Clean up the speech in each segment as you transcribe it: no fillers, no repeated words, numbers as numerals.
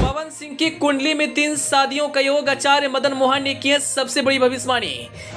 पवन सिंह की कुंडली में 3 शादियों का योग। आचार्य मदन मोहन ने की है सबसे बड़ी भविष्यवाणी।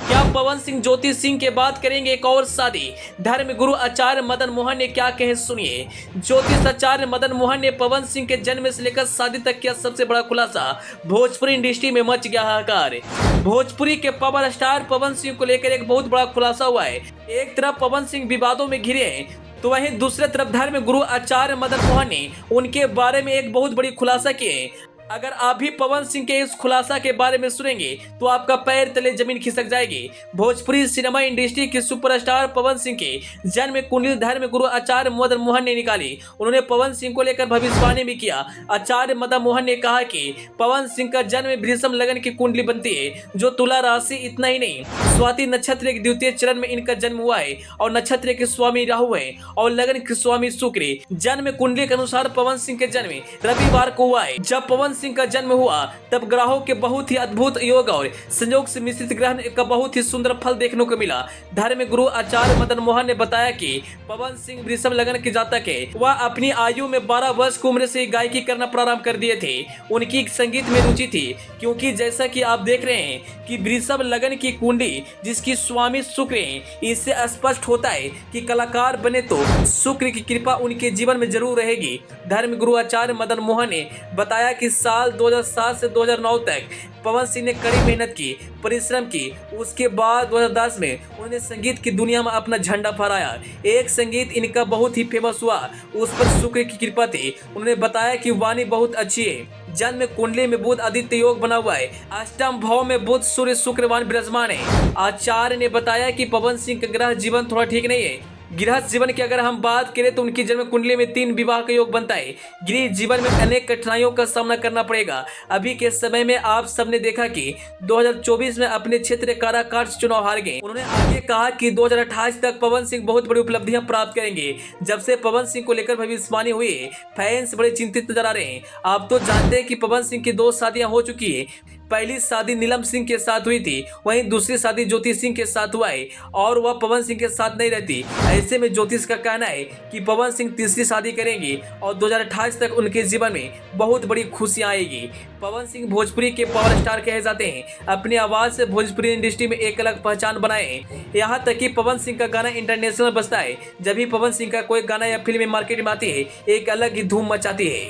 क्या पवन सिंह ज्योति सिंह के बाद करेंगे एक और शादी? धर्म गुरु आचार्य मदन मोहन ने क्या कहे सुनिए। ज्योतिष आचार्य मदन मोहन ने पवन सिंह के जन्म से लेकर शादी तक किया सबसे बड़ा खुलासा। भोजपुरी इंडस्ट्री में मच गया हाहाकार। भोजपुरी के पावर स्टार पवन सिंह को लेकर एक बहुत बड़ा खुलासा हुआ है। एक तरफ पवन सिंह विवादों में घिरे हैं तो वहीं दूसरी तरफ धर्म गुरु आचार्य मदन मोहन ने उनके बारे में एक बहुत बड़ी खुलासा किए। अगर आप भी पवन सिंह के इस खुलासा के बारे में सुनेंगे तो आपका पैर तले जमीन खिसक जाएगी। भोजपुरी सिनेमा इंडस्ट्री के सुपरस्टार पवन सिंह के जन्म कुंडली धर्म गुरु आचार्य मदन मोहन ने निकाली। उन्होंने पवन सिंह को लेकर भविष्यवाणी भी किया। आचार्य मदन मोहन ने कहा कि पवन सिंह का जन्म वृषभ लगन की कुंडली बनती है जो तुला राशि। इतना ही नहीं, स्वाति नक्षत्र के द्वितीय चरण में इनका जन्म हुआ है और नक्षत्र के स्वामी राहु है और लगन के स्वामी शुक्र। जन्म कुंडली के अनुसार पवन सिंह के जन्म रविवार को हुआ है। जब पवन सिंह का जन्म हुआ तब ग्रहों के बहुत ही अद्भुत योग और संयोग से मिश्रित ग्रहण का बहुत ही सुंदर फल देखने को मिला। धर्म गुरु आचार्य मदन मोहन ने बताया कि पवन सिंह वृषभ लगन के जातक है। वह अपनी आयु में 12 वर्ष की उम्र से गायकी करना प्रारंभ कर दिए थे। उनकी संगीत में रुचि थी क्योंकि जैसा कि आप देख रहे हैं कि वृषभ लगन की कुंडली जिसकी स्वामी शुक्र है, इससे स्पष्ट होता है कि कलाकार बने तो शुक्र की कृपा उनके जीवन में जरूर रहेगी। धर्म गुरु आचार्य मदन मोहन ने बताया कि साल 2007 से 2009 तक पवन सिंह ने कड़ी मेहनत की, परिश्रम की। उसके बाद 2010 में उन्होंने संगीत की दुनिया में अपना झंडा फहराया। एक संगीत इनका बहुत ही फेमस हुआ, उस पर शुक्र की कृपा थी। उन्होंने बताया कि वाणी बहुत अच्छी है। जन्म कुंडली में बुध आदित्य योग बना हुआ है। अष्टम भाव में बुध सूर्य शुक्रवान विराजमान है। आचार्य ने बताया कि पवन सिंह का ग्रह जीवन थोड़ा ठीक नहीं है। गृहस्थ जीवन की अगर हम बात करें तो उनकी जन्म कुंडली में 3 विवाह का योग बनता है। गृह जीवन में अनेक कठिनाइयों का सामना करना पड़ेगा। अभी के समय में आप सबने देखा कि 2024 में अपने क्षेत्र काराकाट से चुनाव हार गए। उन्होंने आगे कहा कि 2028 तक पवन सिंह बहुत बड़ी उपलब्धियां प्राप्त करेंगे। जब से पवन सिंह को लेकर भविष्यवाणी हुई है, फैंस बड़े चिंतित नजर आ रहे हैं। आप तो जानते हैं कि पवन सिंह की 2 शादियां हो चुकी है। पहली शादी नीलम सिंह के साथ हुई थी, वहीं दूसरी शादी ज्योति सिंह के साथ हुआ है और वह पवन सिंह के साथ नहीं रहती। ऐसे में ज्योतिष का कहना है कि पवन सिंह तीसरी शादी करेंगे और 2028 तक उनके जीवन में बहुत बड़ी खुशियां आएगी। पवन सिंह भोजपुरी के पावर स्टार कहे जाते हैं। अपनी आवाज से भोजपुरी इंडस्ट्री में एक अलग पहचान बनाए। यहाँ तक कि पवन सिंह का गाना इंटरनेशनल बजता है। जब भी पवन सिंह का कोई गाना या फिल्म मार्केट में आती है, एक अलग ही धूम मचाती है।